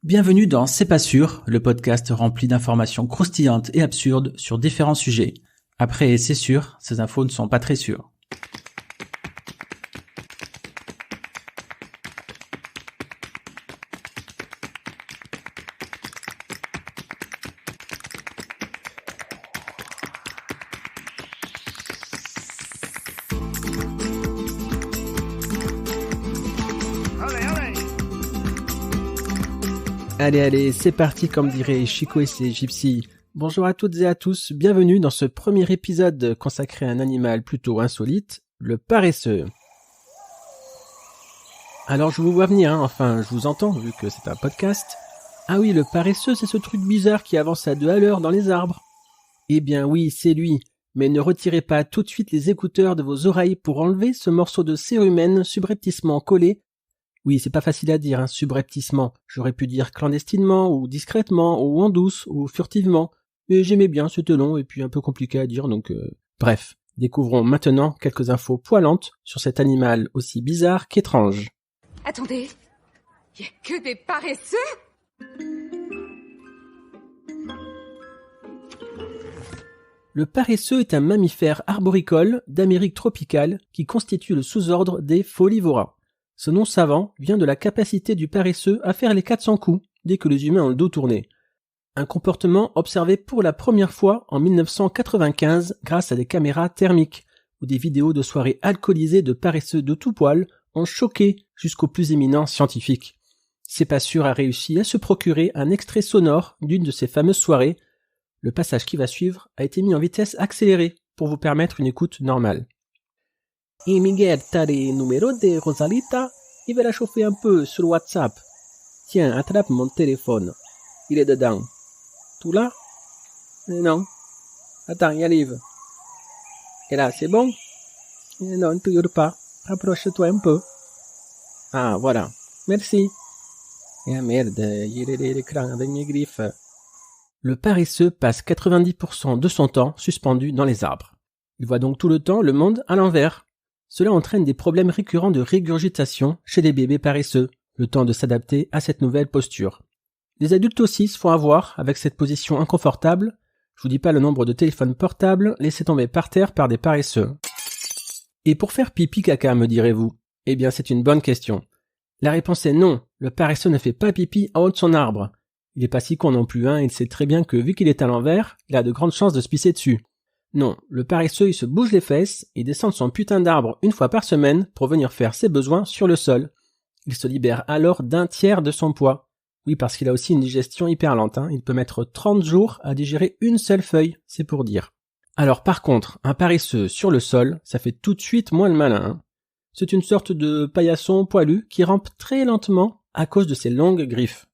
Bienvenue dans C'est pas sûr, le podcast rempli d'informations croustillantes et absurdes sur différents sujets. Après, c'est sûr, ces infos ne sont pas très sûres. Allez, c'est parti comme dirait Chico et ses gypsies. Bonjour à toutes et à tous, bienvenue dans ce premier épisode consacré à un animal plutôt insolite, le paresseux. Alors je vous vois venir, je vous entends vu que c'est un podcast. Ah oui, le paresseux, c'est ce truc bizarre qui avance à 2 à l'heure dans les arbres. Eh bien oui, c'est lui, mais ne retirez pas tout de suite les écouteurs de vos oreilles pour enlever ce morceau de cérumen subrepticement collé. Oui, c'est pas facile à dire, subrepticement. J'aurais pu dire clandestinement, ou discrètement, ou en douce, ou furtivement. Mais j'aimais bien, c'était long et puis un peu compliqué à dire, Bref, découvrons maintenant quelques infos poilantes sur cet animal aussi bizarre qu'étrange. Attendez, y a que des paresseux ? Le paresseux est un mammifère arboricole d'Amérique tropicale qui constitue le sous-ordre des Folivora. Ce nom savant vient de la capacité du paresseux à faire les 400 coups dès que les humains ont le dos tourné. Un comportement observé pour la première fois en 1995 grâce à des caméras thermiques, où des vidéos de soirées alcoolisées de paresseux de tout poil ont choqué jusqu'aux plus éminents scientifiques. C'est pas sûr a réussi à se procurer un extrait sonore d'une de ces fameuses soirées. Le passage qui va suivre a été mis en vitesse accélérée pour vous permettre une écoute normale. Et Miguel, t'as les numéros de Rosalita? Il va la chauffer un peu sur WhatsApp. Tiens, attrape mon téléphone. Il est dedans. Tout là? Non. Attends, il arrive. Et là, c'est bon? Non, toujours pas. Rapproche-toi un peu. Ah, voilà. Merci. Ah merde, il est l'écran avec mes griffes. Le paresseux passe 90% de son temps suspendu dans les arbres. Il voit donc tout le temps le monde à l'envers. Cela entraîne des problèmes récurrents de régurgitation chez les bébés paresseux, le temps de s'adapter à cette nouvelle posture. Les adultes aussi se font avoir avec cette position inconfortable. Je vous dis pas le nombre de téléphones portables laissés tomber par terre par des paresseux. Et pour faire pipi caca, me direz-vous? Eh bien, c'est une bonne question. La réponse est non, le paresseux ne fait pas pipi en haut de son arbre. Il est pas si con non plus, il sait très bien que vu qu'il est à l'envers, il a de grandes chances de se pisser dessus. Non, le paresseux il se bouge les fesses et descend de son putain d'arbre une fois par semaine pour venir faire ses besoins sur le sol. Il se libère alors d'un tiers de son poids. Oui, parce qu'il a aussi une digestion hyper lente, il peut mettre 30 jours à digérer une seule feuille, c'est pour dire. Alors par contre, un paresseux sur le sol, ça fait tout de suite moins le malin. C'est une sorte de paillasson poilu qui rampe très lentement à cause de ses longues griffes.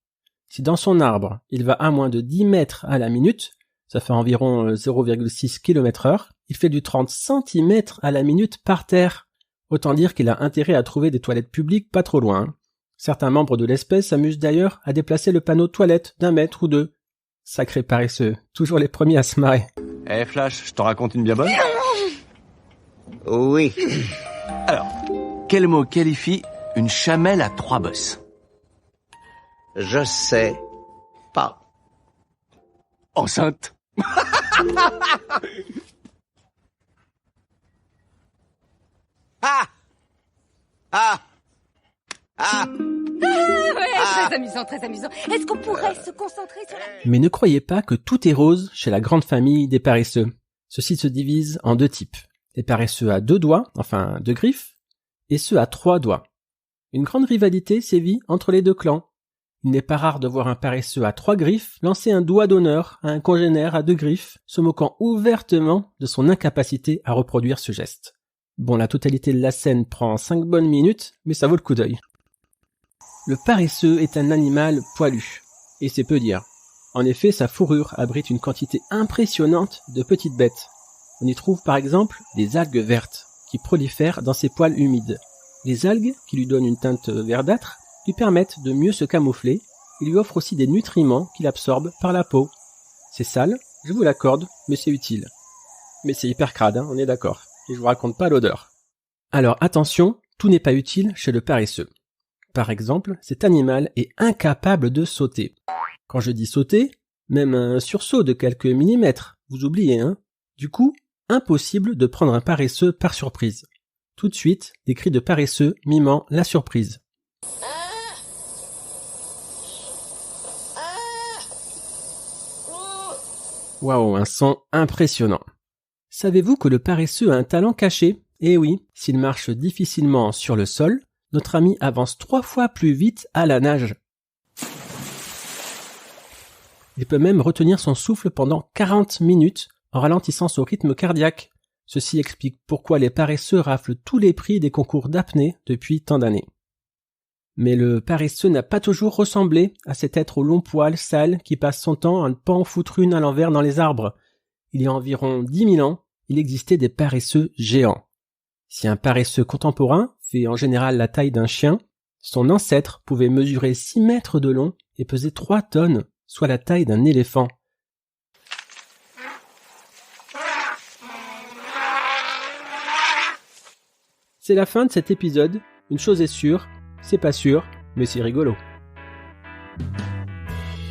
Si dans son arbre, il va à moins de 10 mètres à la minute, ça fait environ 0,6 km/h, il fait du 30 cm à la minute par terre. Autant dire qu'il a intérêt à trouver des toilettes publiques pas trop loin. Certains membres de l'espèce s'amusent d'ailleurs à déplacer le panneau toilette d'1 mètre ou 2. Sacré paresseux, toujours les premiers à se marrer. Flash, je t'en raconte une bien bonne? Oui. Alors, quel mot qualifie une chamelle à 3 bosses? Je sais pas. Enceinte. Très amusant, très amusant. Est-ce qu'on pourrait se concentrer sur la... Mais ne croyez pas que tout est rose chez la grande famille des paresseux. Ceux-ci se divisent en 2 types. Les paresseux à 2 doigts, 2 griffes, et ceux à 3 doigts. Une grande rivalité sévit entre les 2 clans. Il n'est pas rare de voir un paresseux à 3 griffes lancer un doigt d'honneur à un congénère à 2 griffes, se moquant ouvertement de son incapacité à reproduire ce geste. Bon, la totalité de la scène prend 5 bonnes minutes, mais ça vaut le coup d'œil. Le paresseux est un animal poilu, et c'est peu dire. En effet, sa fourrure abrite une quantité impressionnante de petites bêtes. On y trouve par exemple des algues vertes, qui prolifèrent dans ses poils humides. Les algues, qui lui donnent une teinte verdâtre, lui permettent de mieux se camoufler et lui offrent aussi des nutriments qu'il absorbe par la peau. C'est sale, je vous l'accorde, mais c'est utile. Mais c'est hyper crade, on est d'accord. Et je vous raconte pas l'odeur. Alors attention, tout n'est pas utile chez le paresseux. Par exemple, cet animal est incapable de sauter. Quand je dis sauter, même un sursaut de quelques millimètres, vous oubliez, hein? Du coup, impossible de prendre un paresseux par surprise. Tout de suite, des cris de paresseux mimant la surprise. Waouh, un son impressionnant. Savez-vous que le paresseux a un talent caché? Eh oui, s'il marche difficilement sur le sol, notre ami avance 3 fois plus vite à la nage. Il peut même retenir son souffle pendant 40 minutes en ralentissant son rythme cardiaque. Ceci explique pourquoi les paresseux raflent tous les prix des concours d'apnée depuis tant d'années. Mais le paresseux n'a pas toujours ressemblé à cet être aux longs poils sales qui passe son temps à ne pas en foutre une à l'envers dans les arbres. Il y a environ 10 000 ans, il existait des paresseux géants. Si un paresseux contemporain fait en général la taille d'un chien, son ancêtre pouvait mesurer 6 mètres de long et peser 3 tonnes, soit la taille d'un éléphant. C'est la fin de cet épisode. Une chose est sûre, c'est pas sûr, mais c'est rigolo.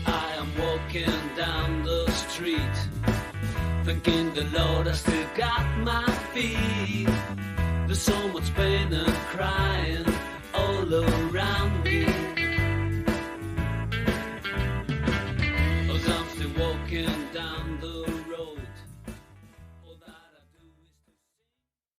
I am walking down the street, thanking the Lord I still got my feet. There's so much pain and crying all around me.